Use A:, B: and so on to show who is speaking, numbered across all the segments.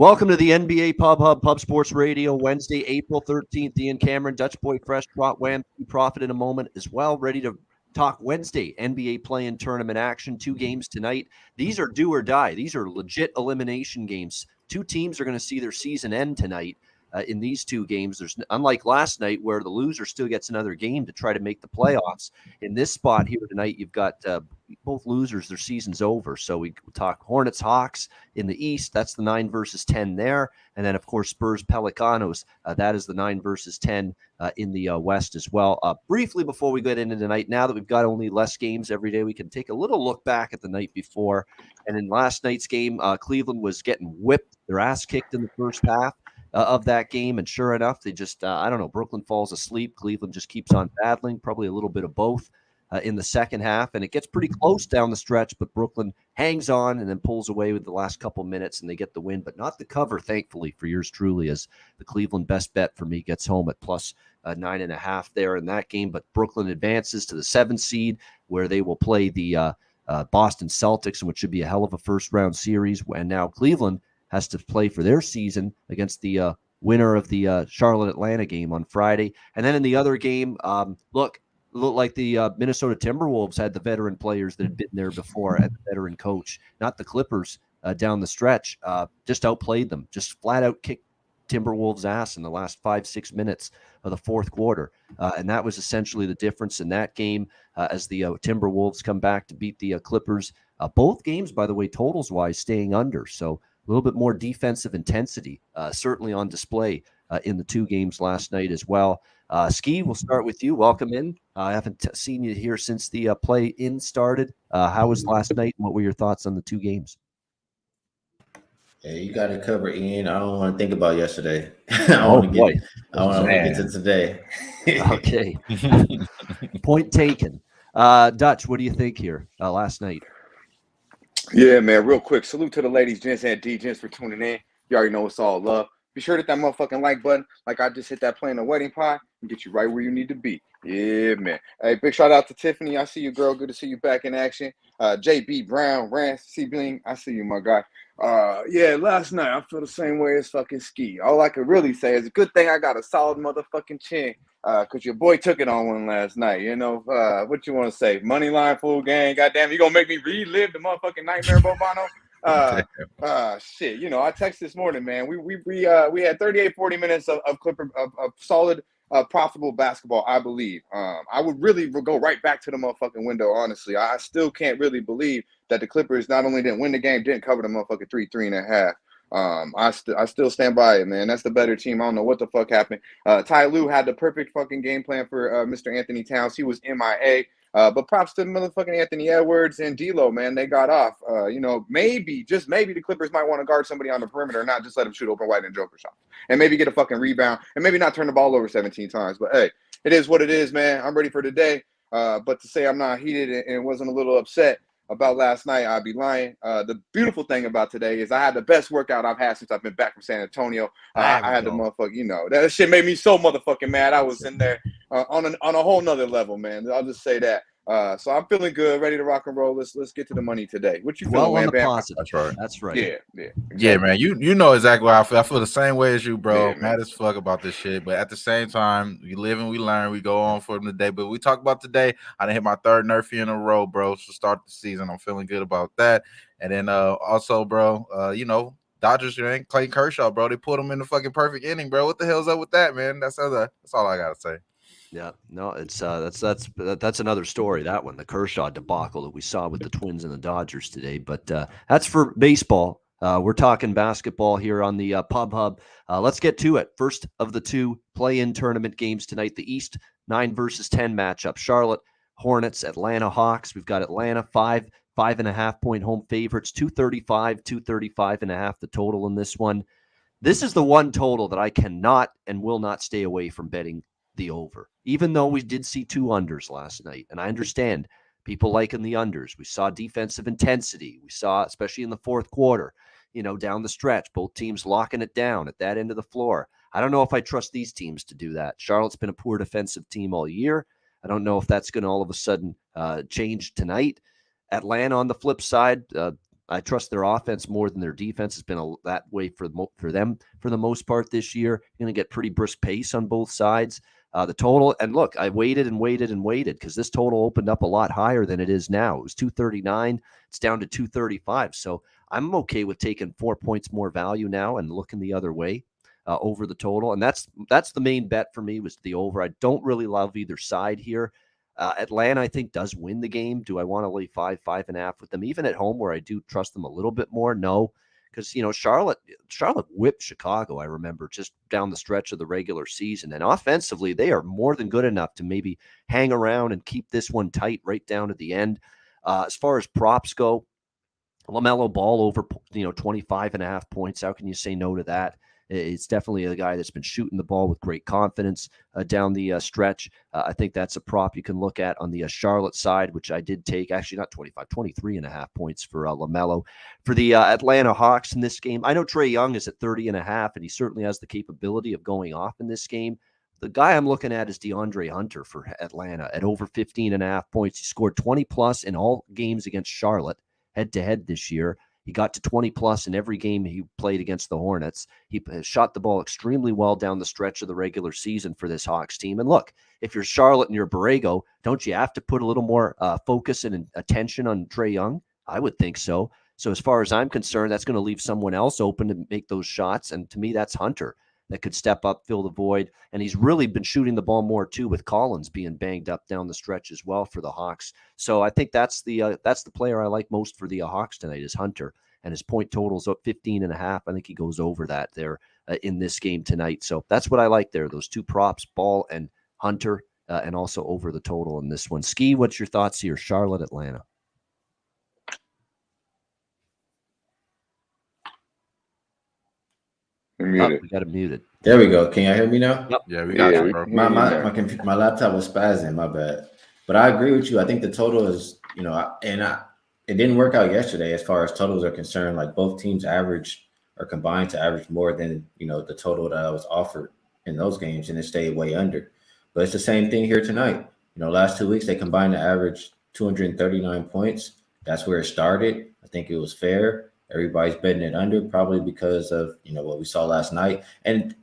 A: Welcome to the NBA Pub Hub Pub Sports Radio, Wednesday, April 13th. Ian Cameron, Dutch Boy Fresh, TROT, Wham, Skee Profit in a moment as well. Ready to talk Wednesday NBA play-in tournament action. 2 games tonight. These are do or die. These are legit elimination games. 2 teams are going to see their season end tonight. In these 2 games, there's unlike last night where the loser still gets another game to try to make the playoffs. In this spot here tonight, you've got both losers, their season's over. So we talk Hornets, Hawks in the East. That's the 9 versus 10 there. And then, of course, Spurs, Pelicanos. That is the 9 versus 10 in the West as well. Briefly before we get into tonight, now that we've got only less games every day, we can take a little look back at the night before. And in last night's game, Cleveland was getting whipped, their ass kicked in the first half of that game. And sure enough, they just, I don't know, Brooklyn falls asleep. Cleveland just keeps on battling, probably a little bit of both in the second half. And it gets pretty close down the stretch, but Brooklyn hangs on and then pulls away with the last couple minutes and they get the win, but not the cover, thankfully, for yours truly, as the Cleveland best bet for me gets home at plus 9.5 there in that game. But Brooklyn advances to the 7th seed where they will play the Boston Celtics, which should be a hell of a first-round series. And now Cleveland has to play for their season against the winner of the Charlotte-Atlanta game on Friday. And then in the other game, looked like the Minnesota Timberwolves had the veteran players that had been there before and the veteran coach, not the Clippers down the stretch, just outplayed them, just flat out kicked Timberwolves' ass in the last 5-6 minutes of the fourth quarter. And that was essentially the difference in that game as the Timberwolves come back to beat the Clippers. Both games, by the way, totals-wise, staying under. So a little bit more defensive intensity, certainly on display in the 2 games last night as well. Skee, we'll start with you. Welcome in. I haven't seen you here since the play-in started. How was last night, and what were your thoughts on the 2 games?
B: Yeah, you got it covered, Ian. I don't want to think about yesterday. I want to get to today.
A: Okay. Point taken. Dutch, what do you think here last night?
C: Yeah, man, real quick. Salute to the ladies, gents, and D-gents for tuning in. You already know it's all love. Be sure to hit that motherfucking like button like I just hit that play in the wedding pie and get you right where you need to be. Yeah, man. Hey, big shout out to Tiffany. I see you, girl. Good to see you back in action. JB Brown, Rance, C Bling. I see you, my guy. Yeah, last night I feel the same way as fucking Skee. All I could really say is a good thing I got a solid motherfucking chin. Cause your boy took it on one last night. You know, what you want to say? Money line, full gang. Goddamn, you gonna make me relive the motherfucking nightmare, Bobano? Shit. You know, I texted this morning, man. We had 38, 40 minutes of solid, profitable basketball. I believe. I would really go right back to the motherfucking window. Honestly, I still can't really believe that the Clippers not only didn't win the game, didn't cover the motherfucking 3.5. I still stand by it, man. That's the better team. I don't know what the fuck happened. Ty Lue had the perfect fucking game plan for Mr. Anthony Towns. He was MIA. But props to motherfucking Anthony Edwards and D'Lo, man. They got off. You know, maybe, just maybe the Clippers might want to guard somebody on the perimeter and not just let them shoot open wide and joker shots. And maybe get a fucking rebound and maybe not turn the ball over 17 times. But hey, it is what it is, man. I'm ready for today. But to say I'm not heated and wasn't a little upset about last night, I'd be lying. The beautiful thing about today is I had the best workout I've had since I've been back from San Antonio. I had the motherfucker, you know, that shit made me so motherfucking mad. I was in there on a whole nother level, man. I'll just say that. So I'm feeling good, ready to rock and roll. Let's get to the money today. What you feeling, man?
A: That's right. That's right.
C: Yeah.
D: Exactly. Yeah, man. You know exactly what I feel. I feel the same way as you, bro. Yeah, mad as fuck about this shit. But at the same time, we live and we learn. We go on for them today. But we talk about today. I done hit my 3rd Nerfy in a row, bro. To start the season, I'm feeling good about that. And then also, bro, you know, Dodgers ain't Clayton Kershaw, bro. They put him in the fucking perfect inning, bro. What the hell's up with that, man? That's all I gotta say.
A: Yeah, no, it's that's another story. That one, the Kershaw debacle that we saw with the Twins and the Dodgers today. But that's for baseball. We're talking basketball here on the Pub Hub. Let's get to it. First of the 2 play-in tournament games tonight. The East 9 versus 10 matchup. Charlotte Hornets, Atlanta Hawks. We've got Atlanta 5.5 point home favorites. 235.5 the total in this one. This is the one total that I cannot and will not stay away from betting the over, even though we did see 2 unders last night. And I understand people liking the unders. We saw defensive intensity. We saw, especially in the fourth quarter, you know, down the stretch, both teams locking it down at that end of the floor. I don't know if I trust these teams to do that. Charlotte's been a poor defensive team all year. I don't know if that's going to all of a sudden change tonight. Atlanta, on the flip side, I trust their offense more than their defense. Has been that way for them for the most part this year. Going to get pretty brisk pace on both sides. The total, and look, I waited and waited and waited because this total opened up a lot higher than it is now. It was 239. It's down to 235. So I'm okay with taking 4 points more value now and looking the other way over the total. And that's the main bet for me was the over. I don't really love either side here. Atlanta, I think, does win the game. Do I want to lay 5.5 with them, even at home where I do trust them a little bit more? No, because Charlotte whipped Chicago. I remember just down the stretch of the regular season, and offensively, they are more than good enough to maybe hang around and keep this one tight right down to the end. As far as props go, LaMelo Ball over 25.5 points. How can you say no to that? It's definitely a guy that's been shooting the ball with great confidence down the stretch. I think that's a prop you can look at on the Charlotte side, which I did take. Actually, not 25, 23.5 points for LaMelo. For the Atlanta Hawks in this game, I know Trae Young is at 30.5, and he certainly has the capability of going off in this game. The guy I'm looking at is DeAndre Hunter for Atlanta at over 15.5 points. He scored 20+ in all games against Charlotte head-to-head this year. He got to 20+ in every game he played against the Hornets. He shot the ball extremely well down the stretch of the regular season for this Hawks team. And look, if you're Charlotte and you're Borrego, don't you have to put a little more focus and attention on Trae Young? I would think so. So as far as I'm concerned, that's going to leave someone else open to make those shots. And to me, that's Hunter that could step up, fill the void. And he's really been shooting the ball more, too, with Collins being banged up down the stretch as well for the Hawks. So I think that's the player I like most for the Hawks tonight is Hunter. And his point total's up 15.5. I think he goes over that there in this game tonight. So that's what I like there, those two props, Ball and Hunter, and also over the total in this one. Skee, what's your thoughts here? Charlotte, Atlanta.
C: We
A: got it muted.
B: There we go. Can you hear me now?
A: Yep.
D: Yeah, we got you, bro.
B: My laptop was spazzing. My bad. But I agree with you. I think the total is, it didn't work out yesterday as far as totals are concerned. Like both teams average or combined to average more than the total that I was offered in those games, and it stayed way under. But it's the same thing here tonight. Last 2 weeks they combined to average 239 points. That's where it started. I think it was fair. Everybody's betting it under, probably because of what we saw last night. And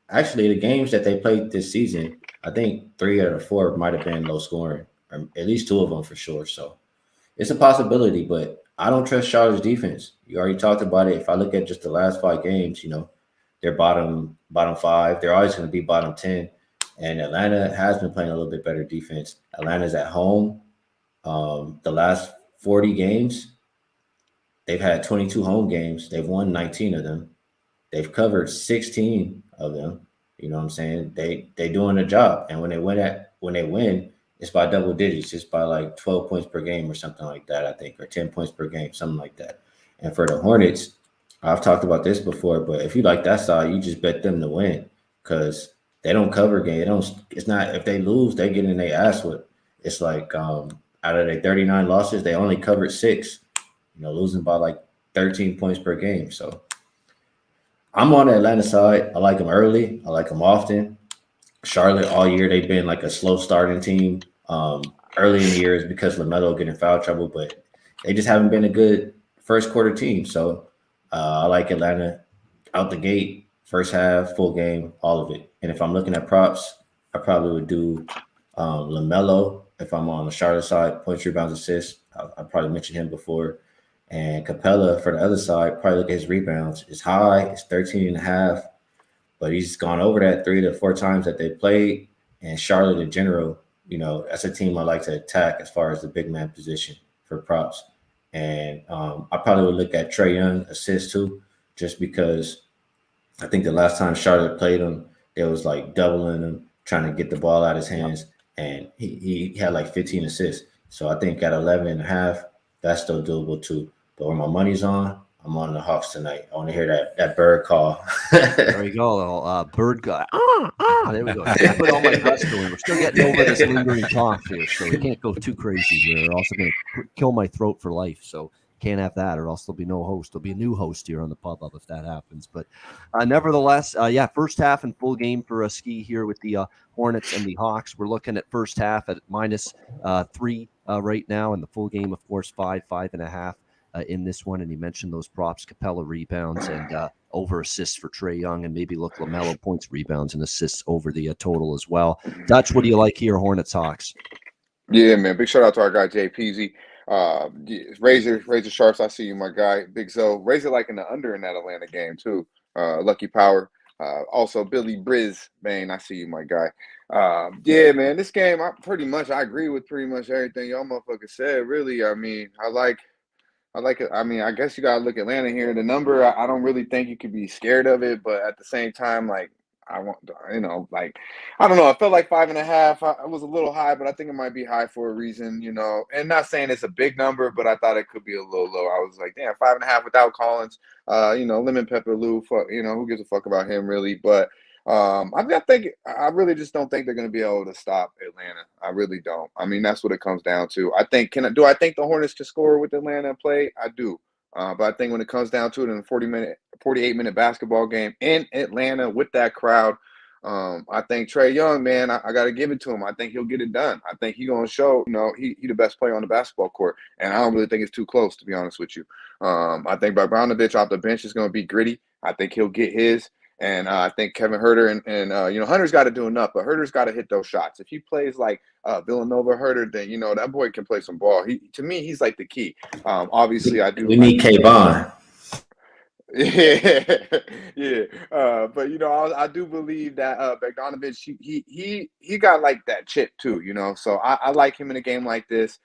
B: actually, the games that they played this season, I think 3 out of 4 might have been low scoring, or at least 2 of them for sure. So it's a possibility, but I don't trust Charlotte's defense. You already talked about it. If I look at just the last 5 games, they're bottom 5. They're always going to be bottom 10. And Atlanta has been playing a little bit better defense. Atlanta's at home. The last 40 games, they've had 22 home games. They've won 19 of them. They've covered 16 of them. You know what I'm saying? They doing a job. And when they win, it's by double digits. It's by like 12 points per game or something like that, I think, or 10 points per game, something like that. And for the Hornets, I've talked about this before, but if you like that side, you just bet them to win because they don't cover game. It's not if they lose, they get in their ass whipped. It's like out of their 39 losses, they only covered 6. Losing by like 13 points per game. So I'm on the Atlanta side. I like them early. I like them often. Charlotte all year, they've been like a slow starting team. Early in the year is because LaMelo get in foul trouble, but they just haven't been a good first quarter team. So I like Atlanta out the gate, first half, full game, all of it. And if I'm looking at props, I probably would do LaMelo if I'm on the Charlotte side, points, rebounds, assists. I probably mentioned him before. And Capella for the other side, probably look at his rebounds. It's high, it's 13.5, but he's gone over that 3 to 4 times that they played. And Charlotte in general, that's a team I like to attack as far as the big man position for props. And I probably would look at Trae Young assists too, just because I think the last time Charlotte played him, it was like doubling him, trying to get the ball out of his hands. And he had like 15 assists. So I think at 11.5, that's still doable too. But where my money's on, I'm on the Hawks tonight. I want to hear that bird call.
A: There we go, bird guy. There we go. I put all my guts going. We're still getting over this lingering cough here, so we can't go too crazy here. They're also going to kill my throat for life, so can't have that, or else there'll be no host. There'll be a new host here on the Pub Up if that happens. But nevertheless, first half and full game for Skee here with the Hornets and the Hawks. We're looking at first half at -3 right now, and the full game, of course, 5.5. in this one, and he mentioned those props: Capella rebounds and over assists for Trae Young, and maybe look LaMelo points, rebounds, and assists over the total as well. Dutch, what do you like here, Hornets Hawks?
C: Yeah, man. Big shout out to our guy Jay Peasy. Razor Sharps, I see you, my guy. Big Zo. Razor like in the under in that Atlanta game too. Lucky Power. Also Billy Briz, man, I see you, my guy. Yeah, man, this game, I agree with pretty much everything y'all motherfuckers said. Really, I mean, I like it. I mean, I guess you gotta look Atlanta here. The number, I don't really think you could be scared of it, but at the same time, like I want, like I don't know. I felt like 5.5. I was a little high, but I think it might be high for a reason, And not saying it's a big number, but I thought it could be a little low. I was like, damn, 5.5 without Collins. Lemon Pepper Lou. Who gives a fuck about him really? But I really just don't think they're going to be able to stop Atlanta. I really don't. I mean, that's what it comes down to. I think I think the Hornets can score with Atlanta and play? I do. But I think when it comes down to it in a 48-minute basketball game in Atlanta with that crowd, I think Trae Young, man, I got to give it to him. I think he'll get it done. I think he's going to show, he the best player on the basketball court. And I don't really think it's too close, to be honest with you. I think Bogdanovic off the bench is going to be gritty. I think he'll get his. And I think Kevin Huerter and Hunter's got to do enough, but Huerter's got to hit those shots. If he plays like Villanova Huerter, then that boy can play some ball. To me, he's like the key. Obviously, I do.
B: We need K-Bond.
C: Yeah. But I do believe that Bogdanovic, he got like that chip too. So I like him in a game like this.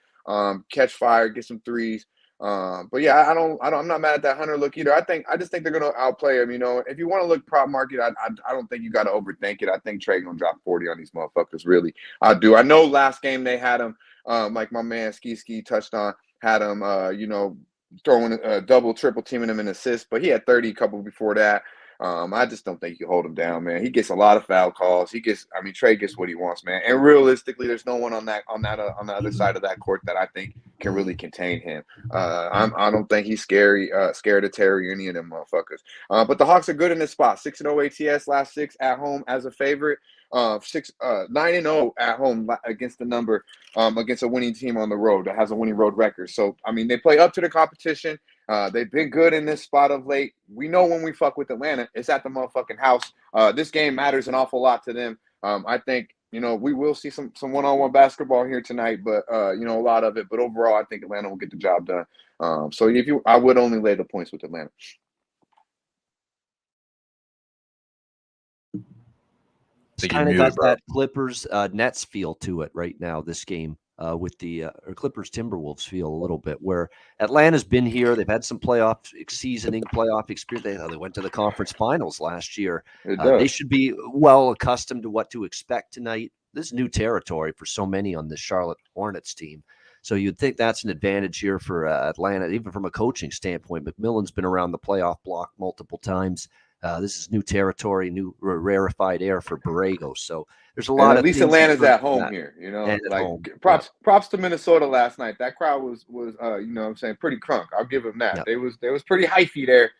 C: Catch fire, get some threes. But yeah, I'm not mad at that Hunter look either. I just think they're gonna outplay him. If you want to look prop market, I don't think you got to overthink it. I think Trae gonna drop 40 on these motherfuckers. Really, I do. I know last game they had him, like my man Skee touched on, had him, throwing a double, triple teaming him in assists, but he had 30 a couple before that. I just don't think you hold him down, man. He gets a lot of foul calls. Trae gets what he wants, man. And realistically, there's no one on the other side of that court that I think can really contain him. I don't think he's scared of Terry or any of them motherfuckers. But the Hawks are good in this spot. 6-0 ATS, last 6 at home as a favorite. 9-0 at home against the number, against a winning team on the road that has a winning road record. So they play up to the competition. They've been good in this spot of late. We know when we fuck with Atlanta, it's at the motherfucking house. This game matters an awful lot to them. I think we will see some one-on-one basketball here tonight, but a lot of it. But overall, I think Atlanta will get the job done. I would only lay the points with Atlanta.
A: It's kind of got that Clippers Nets feel to it right now, this game, with the Clippers Timberwolves feel a little bit, where Atlanta's been here. They've had some playoff experience. They went to the conference finals last year. They should be well accustomed to what to expect tonight. This is new territory for so many on this Charlotte Hornets team. So you'd think that's an advantage here for Atlanta, even from a coaching standpoint. McMillan's been around the playoff block multiple times. This is new territory, new rarefied air for Borrego. So there's a lot of.
C: At least Atlanta's at home here, Props to Minnesota last night. That crowd was pretty crunk. I'll give them that. Yep. They was pretty hyphy there,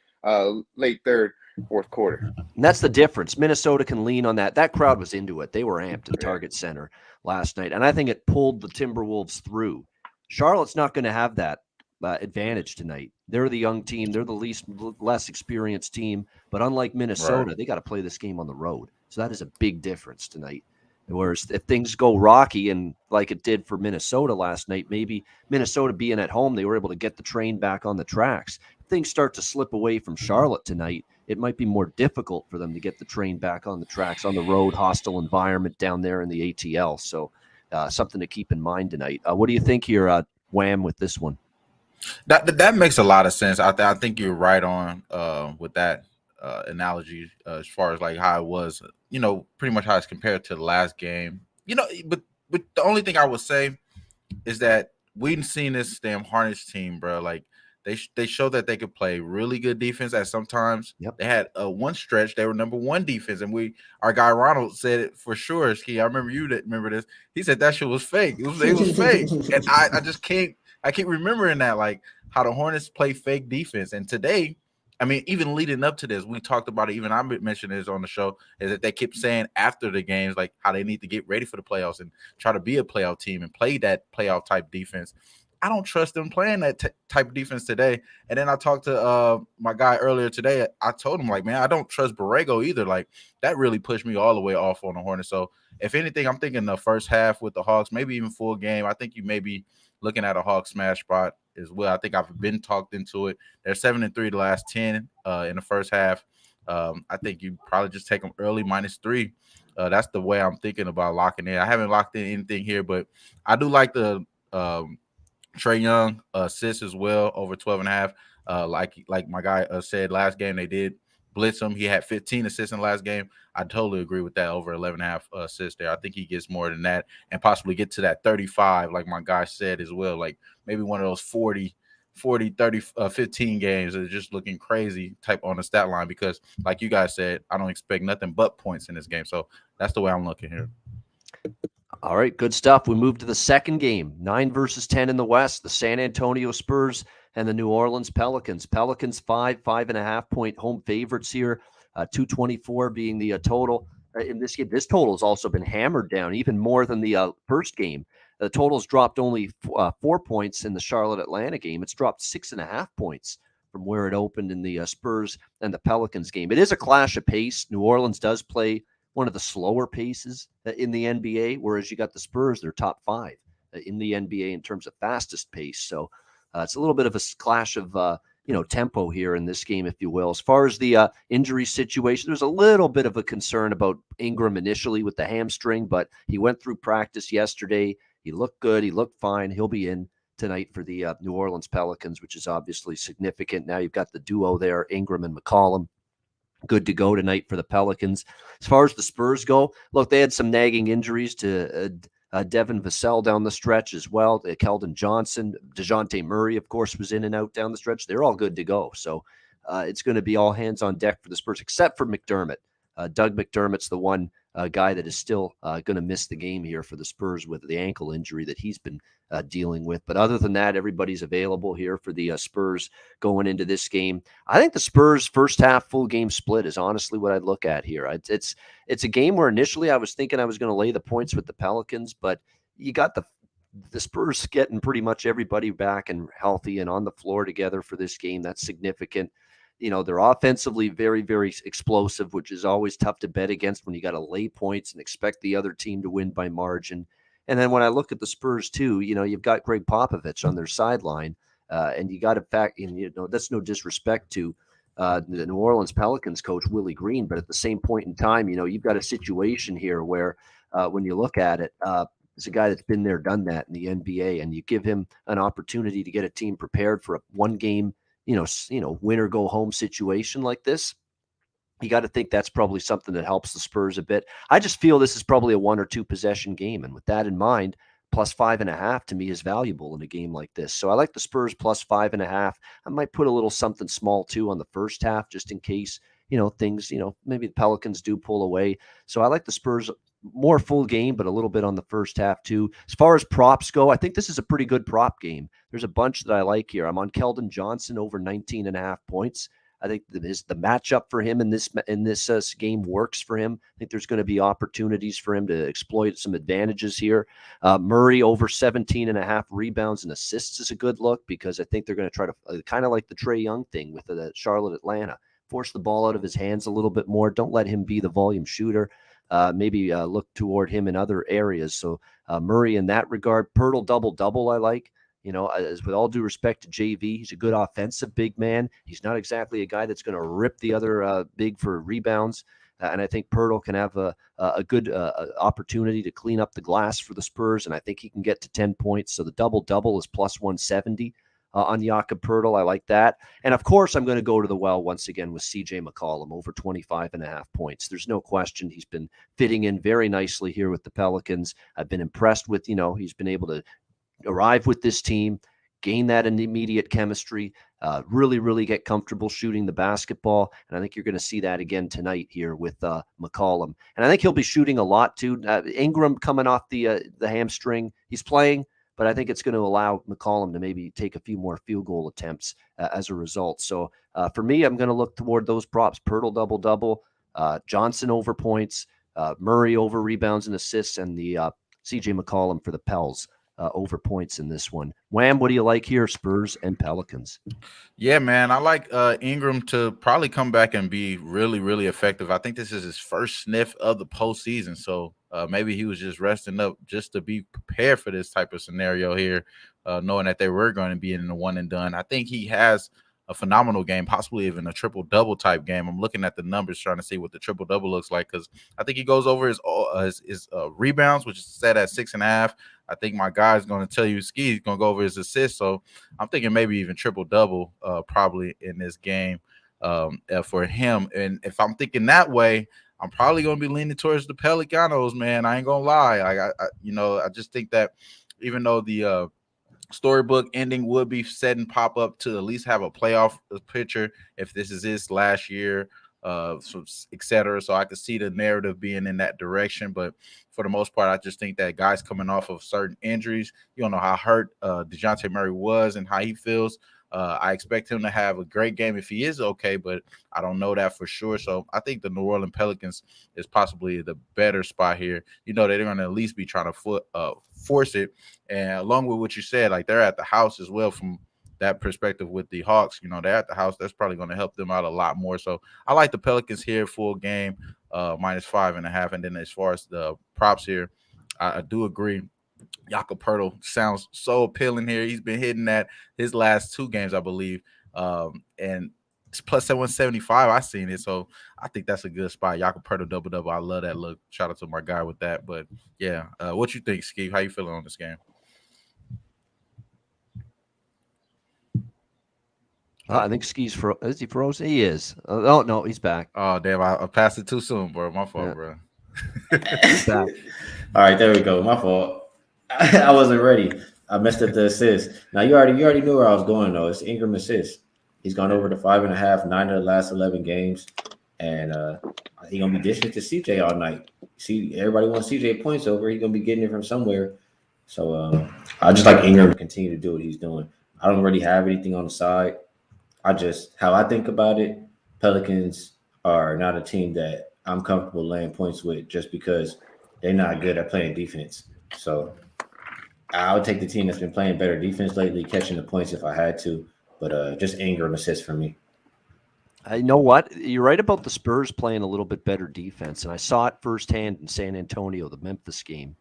C: late third, fourth quarter.
A: And that's the difference. Minnesota can lean on that. That crowd was into it. They were amped at Target Center last night, and I think it pulled the Timberwolves through. Charlotte's not going to have that advantage tonight. They're the young team. They're the less experienced team. But unlike Minnesota, They got to play this game on the road. So that is a big difference tonight. Whereas if things go rocky and like it did for Minnesota last night, maybe Minnesota being at home, they were able to get the train back on the tracks. If things start to slip away from Charlotte tonight, it might be more difficult for them to get the train back on the tracks on the road, hostile environment down there in the ATL. So something to keep in mind tonight. What do you think here, Wham, with this one?
D: That makes a lot of sense. I think you're right on with that analogy as far as like how it was, pretty much how it's compared to the last game. But the only thing I would say is that we've seen this damn Hornets team, bro. Like they showed that they could play really good defense at sometimes.
A: Yep.
D: They had one stretch they were number one defense, and our guy Ronald said it for sure. Skee, I remember you that remember this. He said that shit was fake. It was fake, and I just can't. I keep remembering that, like how the Hornets play fake defense. And today, even leading up to this, we talked about it. Even I mentioned this on the show, is that they kept saying after the games, like how they need to get ready for the playoffs and try to be a playoff team and play that playoff type defense. I don't trust them playing that type of defense today. And then I talked to my guy earlier today. I told him, like, man, I don't trust Borrego either. Like, that really pushed me all the way off on the Hornets. So if anything, I'm thinking the first half with the Hawks, maybe even full game. I think you may be looking at a Hawks smash spot as well. I think I've been talked into it. They're 7-3 the last 10 in the first half. I think you probably just take them early -3. That's the way I'm thinking about locking in. I haven't locked in anything here, but I do like the Trae Young assists as well over 12.5. Like my guy said last game, they did blitz him. He had 15 assists in the last game. I totally agree with that over 11.5 assists there. I think he gets more than that and possibly get to that 35, like my guy said as well. Like maybe one of those 40, 30, 15 games that are just looking crazy type on the stat line because, like you guys said, I don't expect nothing but points in this game. So that's the way I'm looking here.
A: All right, good stuff. We move to the second game, 9 versus 10 in the West, the San Antonio Spurs and the New Orleans Pelicans. Pelicans 5.5 point home favorites here, 224 being the total in this game. This total has also been hammered down even more than the first game. The total's dropped only 4 points in the Charlotte-Atlanta game. It's dropped 6.5 points from where it opened in the Spurs and the Pelicans game. It is a clash of pace. New Orleans does play one of the slower paces in the NBA, whereas you got the Spurs, they're top 5 in the NBA in terms of fastest pace. So it's a little bit of a clash of tempo here in this game, if you will. As far as the injury situation, there's a little bit of a concern about Ingram initially with the hamstring, but he went through practice yesterday. He looked good. He looked fine. He'll be in tonight for the New Orleans Pelicans, which is obviously significant. Now you've got the duo there, Ingram and McCollum. Good to go tonight for the Pelicans. As far as the Spurs go, look, they had some nagging injuries to Devin Vassell down the stretch as well. Keldon Johnson, DeJounte Murray, of course, was in and out down the stretch. They're all good to go. So it's going to be all hands on deck for the Spurs, except for McDermott. Doug McDermott's the one guy that is still going to miss the game here for the Spurs with the ankle injury that he's been dealing with. But other than that, everybody's available here for the Spurs going into this game. I think the Spurs first half full game split is honestly what I'd look at here. It's a game where initially I was thinking I was going to lay the points with the Pelicans, but you got the Spurs getting pretty much everybody back and healthy and on the floor together for this game. That's significant. You know, they're offensively very, very explosive, which is always tough to bet against when you got to lay points and expect the other team to win by margin. And then when I look at the Spurs too, you know, you've got Greg Popovich on their sideline, and you got to that's no disrespect to the New Orleans Pelicans coach Willie Green, but at the same point in time, you know, you've got a situation here where when you look at it, it's a guy that's been there, done that in the NBA, and you give him an opportunity to get a team prepared for a one-game, win or go home situation like this. You got to think that's probably something that helps the Spurs a bit. I just feel this is probably a 1 or 2 possession game. And with that in mind, plus 5.5 to me is valuable in a game like this. So I like the Spurs plus 5.5. I might put a little something small too on the first half, just in case, things, maybe the Pelicans do pull away. So I like the Spurs more full game, but a little bit on the first half too. As far as props go, I think this is a pretty good prop game. There's a bunch that I like here. I'm on Keldon Johnson over 19.5 points. I think the matchup for him in this game works for him. I think there's going to be opportunities for him to exploit some advantages here. Murray over 17.5 rebounds and assists is a good look because I think they're going to try to kind of like the Trae Young thing with the Charlotte Atlanta, force the ball out of his hands a little bit more. Don't let him be the volume shooter. Maybe look toward him in other areas. So Murray in that regard. Pirtle double-double I like. As with all due respect to JV, he's a good offensive big man. He's not exactly a guy that's going to rip the other big for rebounds. And I think Pirtle can have a good opportunity to clean up the glass for the Spurs. And I think he can get to 10 points. So the double-double is plus 170 on Jakob Pirtle. I like that. And of course, I'm going to go to the well once again with CJ McCollum over 25.5 points. There's no question he's been fitting in very nicely here with the Pelicans. I've been impressed with, he's been able to arrive with this team, gain that immediate chemistry, really, really get comfortable shooting the basketball. And I think you're going to see that again tonight here with McCollum. And I think he'll be shooting a lot too. Ingram coming off the hamstring, he's playing, but I think it's going to allow McCollum to maybe take a few more field goal attempts as a result. So for me, I'm going to look toward those props. Pirtle double-double, Johnson over points, Murray over rebounds and assists, and the CJ McCollum for the Pels over points in this one. Wham, what do you like here, Spurs and Pelicans?
D: Yeah, man, I like Ingram to probably come back and be really, really effective. I think this is his first sniff of the postseason, so maybe he was just resting up just to be prepared for this type of scenario here, knowing that they were going to be in the one and done. I think he has a phenomenal game, possibly even a triple-double type game. I'm looking at the numbers trying to see what the triple-double looks like because I think he goes over his rebounds, which is set at 6.5. I think my guy's going to tell you Skee's going to go over his assists, so I'm thinking maybe even triple-double probably in this game for him. And if I'm thinking that way, I'm probably going to be leaning towards the Pelicanos, man. I ain't going to lie. I just think that even though the storybook ending would be setting Pop up to at least have a playoff picture if this is his last year, so etc. So I could see the narrative being in that direction. But for the most part, I just think that guys coming off of certain injuries, you don't know how hurt DeJounte Murray was and how he feels. I expect him to have a great game if he is okay, but I don't know that for sure. So I think the New Orleans Pelicans is possibly the better spot here. You know, they're going to at least be trying to force it. And along with what you said, like they're at the house as well from that perspective with the Hawks. You know, they're at the house. That's probably going to help them out a lot more. So I like the Pelicans here full game, -5.5. And then as far as the props here, I do agree. Jakob Poeltl sounds so appealing here. He's been hitting that his last 2 games, I believe. And it's plus 775. I've seen it. So I think that's a good spot. Jakob Poeltl double-double. I love that look. Shout out to my guy with that. But yeah, what you think, Skee? How you feeling on this game?
A: I think Skee's is he frozen? He is. Oh no, he's back.
D: Oh damn! I passed it too soon, bro. My fault, bro.
A: He's back.
B: All right, there we go. My fault. I wasn't ready. I messed up the assist. Now you already knew where I was going though. It's Ingram assist. He's gone over to 5.5, 9 of the last 11 games, and he's gonna be dishing it to CJ all night. See, everybody wants CJ points over. He's gonna be getting it from somewhere. So I just like Ingram to continue to do what he's doing. I don't really have anything on the side. How I think about it, Pelicans are not a team that I'm comfortable laying points with just because they're not good at playing defense. So I would take the team that's been playing better defense lately, catching the points if I had to. But just Ingram assists for me.
A: You know what? You're right about the Spurs playing a little bit better defense, and I saw it firsthand in San Antonio, the Memphis game.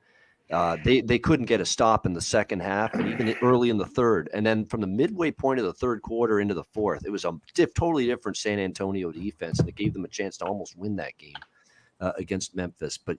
A: They couldn't get a stop in the second half and even early in the third. And then from the midway point of the third quarter into the fourth, it was a totally different San Antonio defense, and it gave them a chance to almost win that game against Memphis. But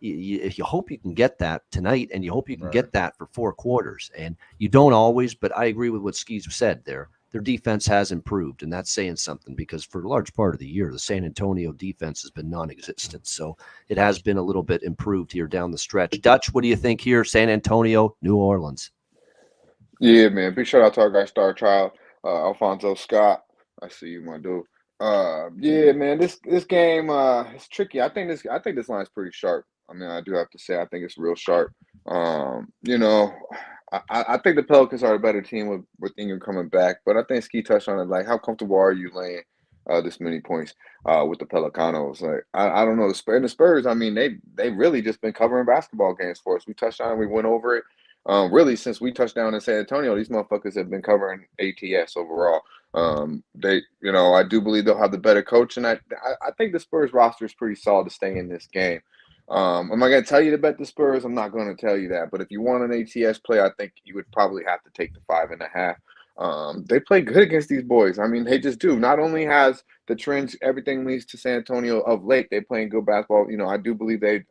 A: if you hope you can get that tonight, and you hope you can get that for 4 quarters, and you don't always, but I agree with what Skee's said there. Their defense has improved, and that's saying something because for a large part of the year, the San Antonio defense has been non-existent. So it has been a little bit improved here down the stretch. Dutch, what do you think here? San Antonio, New Orleans.
C: Yeah, man. Big shout out to our guy Star Child, Alfonso Scott. I see you, my dude. Yeah, man. This game it's tricky. I think this line's pretty sharp. I mean, I do have to say I think it's real sharp. You know, I think the Pelicans are a better team with Ingram coming back, but I think Skee touched on it. Like, how comfortable are you laying this many points with the Pelicanos? Like, I don't know. The Spurs, I mean, they really just been covering basketball games for us. We touched on it, we went over it. Really, since we touched down in San Antonio, these motherfuckers have been covering ATS overall. I do believe they'll have the better coach, and I think the Spurs roster is pretty solid to stay in this game. Am I going to tell you to bet the Spurs? I'm not going to tell you that. But if you want an ATS play, I think you would probably have to take the 5.5. They play good against these boys. I mean, they just do. Not only has the trends, everything leads to San Antonio of late, they playing good basketball. You know, I do believe they,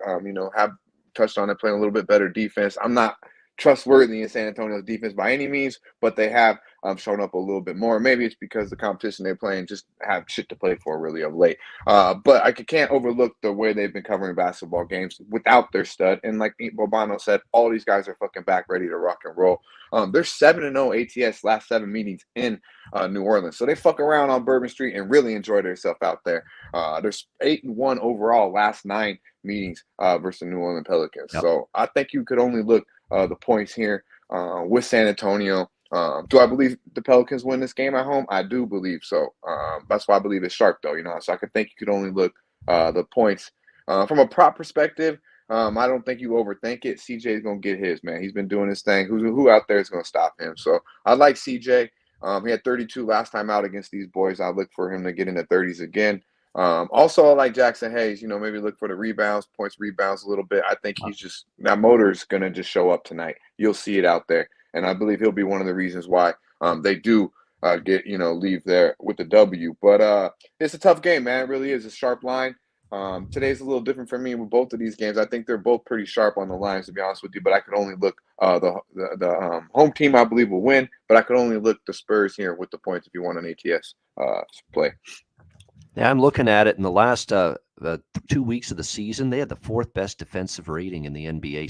C: have touched on it, playing a little bit better defense. I'm not trustworthy in San Antonio's defense by any means, but they have shown up a little bit more. Maybe it's because the competition they're playing just have shit to play for really of late. But I can't overlook the way they've been covering basketball games without their stud. And like Bobano said, all these guys are fucking back ready to rock and roll. They're 7-0 ATS last 7 meetings in New Orleans. So they fuck around on Bourbon Street and really enjoy themselves out there. There's 8-1 overall last 9 meetings versus the New Orleans Pelicans. Yep. So I think you could only look the points here with San Antonio. Do I believe the Pelicans win this game at home? I do believe so. That's why I believe it's sharp, though. So I could think you could only look the points from a prop perspective. I don't think you overthink it. CJ's gonna get his, man. He's been doing his thing. Who out there is gonna stop him? So I like CJ. He had 32 last time out against these boys. I look for him to get in the 30s again. Also, I like Jackson Hayes. Maybe look for the rebounds, points, rebounds a little bit. I think he's just that motor is gonna just show up tonight. You'll see it out there, and I believe he'll be one of the reasons why they do leave there with the W. But it's a tough game, man. It really is a sharp line. Today's a little different for me with both of these games. I think they're both pretty sharp on the lines, to be honest with you. But I could only look the home team, I believe, will win. But I could only look the Spurs here with the points if you want an ATS play.
A: Yeah, I'm looking at it in the last 2 weeks of the season. They had the fourth best defensive rating in the NBA.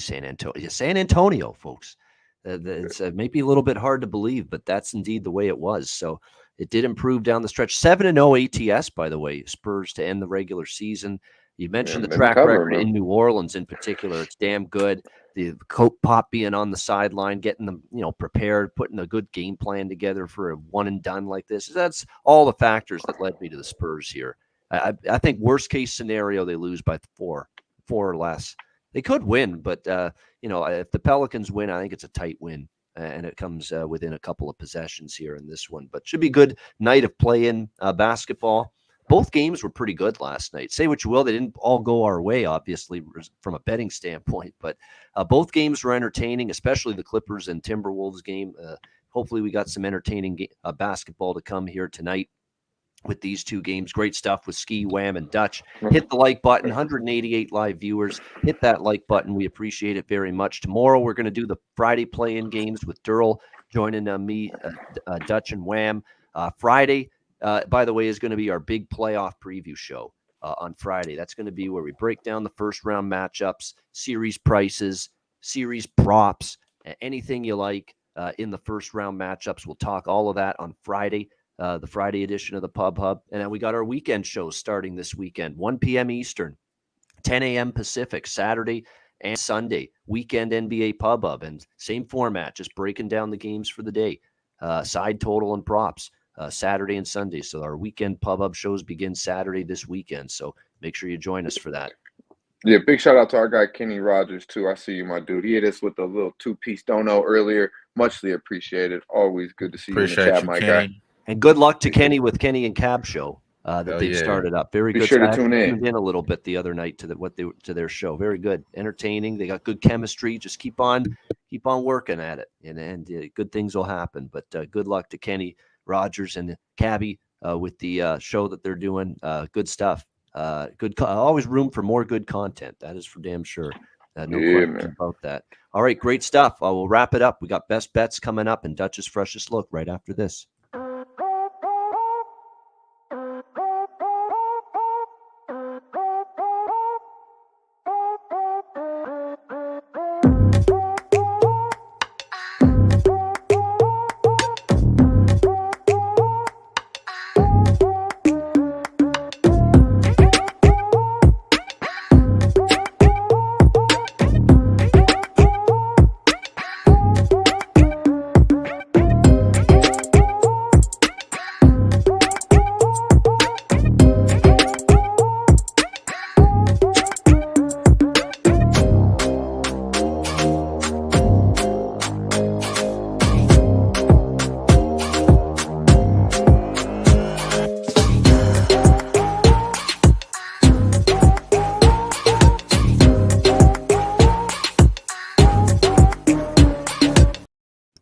A: San Antonio, folks. It's maybe a little bit hard to believe, but that's indeed the way it was. So it did improve down the stretch. 7-0 ATS, by the way, Spurs to end the regular season. You mentioned the track record in New Orleans in particular. It's damn good. The Coke Pop being on the sideline, getting them, prepared, putting a good game plan together for a one and done like this. That's all the factors that led me to the Spurs here. I think worst case scenario, they lose by four or less. They could win, but if the Pelicans win, I think it's a tight win, and it comes within a couple of possessions here in this one. But should be a good night of play-in basketball. Both games were pretty good last night. Say what you will, they didn't all go our way, obviously, from a betting standpoint. But both games were entertaining, especially the Clippers and Timberwolves game. Hopefully we got some entertaining basketball to come here tonight with these two games. Great stuff with Skee, Wham, and Dutch. Hit the like button. 188 live viewers. Hit that like button. We appreciate it very much. Tomorrow we're going to do the Friday play-in games with Durrell joining me, Dutch, and Wham. Friday, by the way, is going to be our big playoff preview show on Friday. That's going to be where we break down the first-round matchups, series prices, series props, anything you like in the first-round matchups. We'll talk all of that on Friday. The Friday edition of the Pub Hub. And then we got our weekend shows starting this weekend, 1 p.m. Eastern, 10 a.m. Pacific, Saturday and Sunday, weekend NBA Pub Hub. And same format, just breaking down the games for the day, side total and props, Saturday and Sunday. So our weekend Pub Hub shows begin Saturday this weekend. So make sure you join us for that.
C: Yeah, big shout out to our guy, Kenny Rogers, too. I see you, my dude. He hit us with a little two-piece dono earlier. Muchly appreciated. Always good to see you in the chat, my guy.
A: And good luck to Kenny with Kenny and Cab Show that they've started up. Very good.
C: Be sure to tune in.
A: Tuned in a little bit the other night to their show. Very good, entertaining. They got good chemistry. Just keep on working at it, and good things will happen. But good luck to Kenny Rogers and Cabby with the show that they're doing. Good stuff. Always room for more good content. That is for damn sure. No question about that. All right, great stuff. We'll wrap it up. We got best bets coming up and Dutch's freshest look right after this.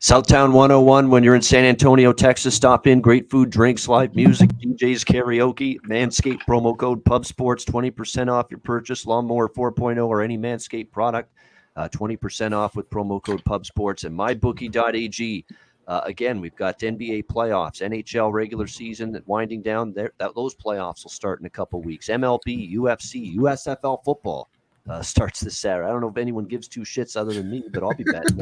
A: Southtown 101, when you're in San Antonio, Texas, stop in. Great food, drinks, live music, DJs, karaoke, Manscaped, promo code PubSports, 20% off your purchase, Lawnmower 4.0 or any Manscaped product, 20% off with promo code PubSports, and MyBookie.ag. Again, we've got NBA playoffs, NHL regular season winding down. Those playoffs will start in a couple weeks. MLB, UFC, USFL football starts this Saturday. I don't know if anyone gives two shits other than me, but I'll be betting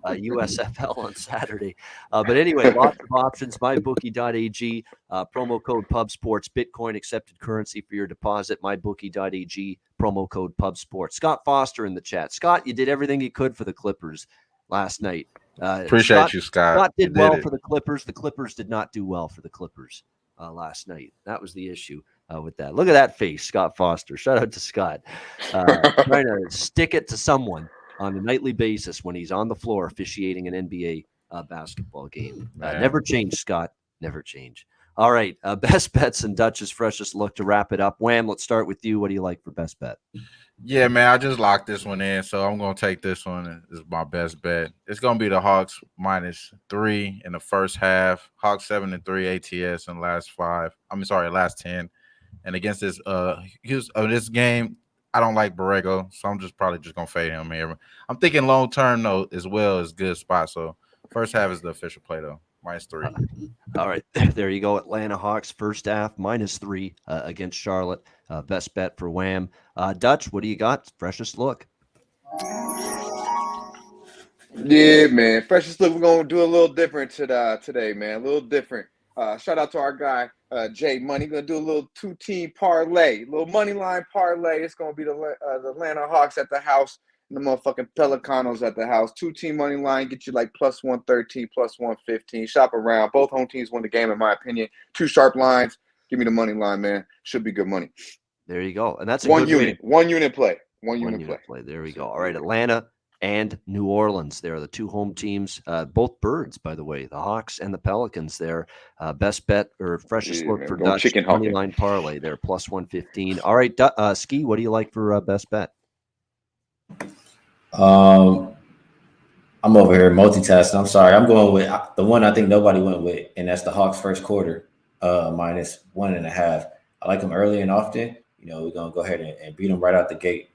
A: USFL on Saturday. But anyway, lots of options. MyBookie.ag, promo code PubSports, Bitcoin accepted currency for your deposit. MyBookie.ag, promo code PubSports. Scott Foster in the chat. Scott, you did everything you could for the Clippers last night.
D: Appreciate you, Scott.
A: Scott did well for the Clippers. The Clippers did not do well for the Clippers last night. That was the issue. with that. Look at that face, Scott Foster. Shout out to Scott. Trying to stick it to someone on a nightly basis when he's on the floor officiating an NBA basketball game. Never change, Scott. Never change. All right. Best bets and Dutch's freshest look to wrap it up. Wham, let's start with you. What do you like for best bet?
D: Yeah, man, I just locked this one in, so I'm going to take this one as my best bet. It's going to be the Hawks -3 in the first half. Hawks 7-3 ATS in the last 5. Last 10. And against this this game, I don't like Borrego, so I'm probably just going to fade him here. I'm thinking long term though as well as good spot. So first half is the official play though. -3.
A: All right, there you go. Atlanta Hawks first half -3 against Charlotte. Best bet for Wham. Dutch, what do you got? Freshest look.
C: Yeah, man. Freshest look. We're gonna do a little different today, man. A little different. Shout out to our guy Jay Money. Gonna do a little 2-team parlay, little money line parlay. It's gonna be the Atlanta Hawks at the house and the motherfucking Pelicanos at the house. 2-team money line get you like +113, +115. Shop around. Both home teams win the game, in my opinion. 2 sharp lines. Give me the money line, man. Should be good money.
A: There you go. And that's a
C: one
A: good
C: unit. One unit play. One unit play.
A: There we go. All right, Atlanta and New Orleans. They're the 2 home teams, both birds, by the way, the Hawks and the Pelicans there. Best bet or freshest look for Dutch money line parlay there, +115. All right, Skee, what do you like for best bet?
B: I'm over here multitasking. I'm sorry. I'm going with the one I think nobody went with, and that's the Hawks first quarter, -1.5. I like them early and often. We're going to go ahead and beat them right out the gate.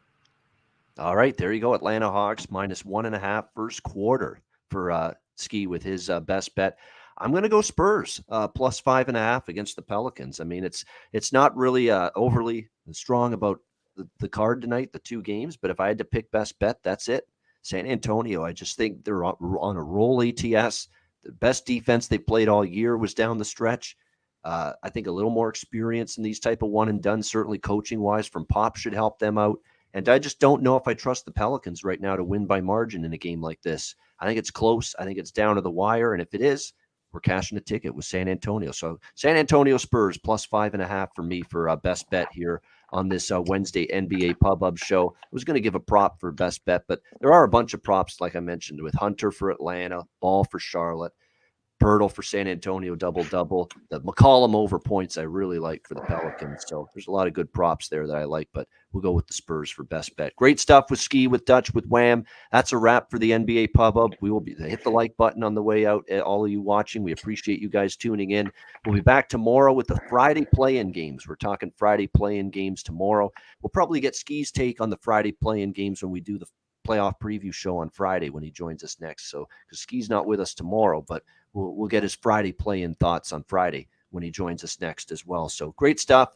A: All right, there you go. Atlanta Hawks -1.5 first quarter for Skee with his best bet. I'm going to go Spurs +5.5 against the Pelicans. I mean, it's not really overly strong about the card tonight, the 2 games, but if I had to pick best bet, that's it. San Antonio, I just think they're on a roll ATS. The best defense they played all year was down the stretch. I think a little more experience in these type of one and done, certainly coaching wise from Pop should help them out. And I just don't know if I trust the Pelicans right now to win by margin in a game like this. I think it's close. I think it's down to the wire. And if it is, we're cashing a ticket with San Antonio. So San Antonio Spurs +5.5 for me for best bet here on this Wednesday NBA Pub Hub show. I was going to give a prop for best bet, but there are a bunch of props, like I mentioned, with Hunter for Atlanta, Ball for Charlotte, Pirtle for San Antonio, double-double. The McCollum over points I really like for the Pelicans. So there's a lot of good props there that I like, but we'll go with the Spurs for best bet. Great stuff with Skee, with Dutch, with Wham. That's a wrap for the NBA Pub Up. We will hit the like button on the way out. All of you watching, we appreciate you guys tuning in. We'll be back tomorrow with the Friday play-in games. We're talking Friday play-in games tomorrow. We'll probably get Skee's take on the Friday play-in games when we do the playoff preview show on Friday when he joins us next. So, because Skee's not with us tomorrow, but we'll get his Friday play-in thoughts on Friday when he joins us next as well. So great stuff.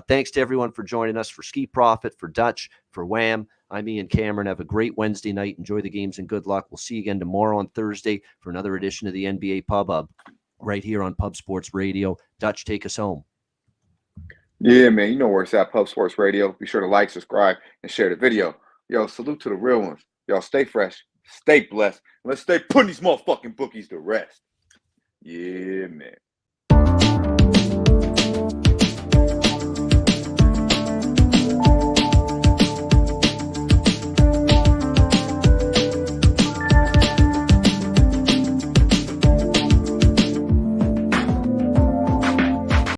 A: Thanks to everyone for joining us, for Skee Profit, for Dutch, for Wham. I'm Ian Cameron. Have a great Wednesday night. Enjoy the games and good luck. We'll see you again tomorrow on Thursday for another edition of the NBA Pub Hub right here on Pub Sports Radio. Dutch, take us home.
C: Yeah, man. You know where it's at, Pub Sports Radio. Be sure to like, subscribe, and share the video. Yo, salute to the real ones. Y'all stay fresh, stay blessed. Let's stay putting these motherfucking bookies to rest. Yeah, man.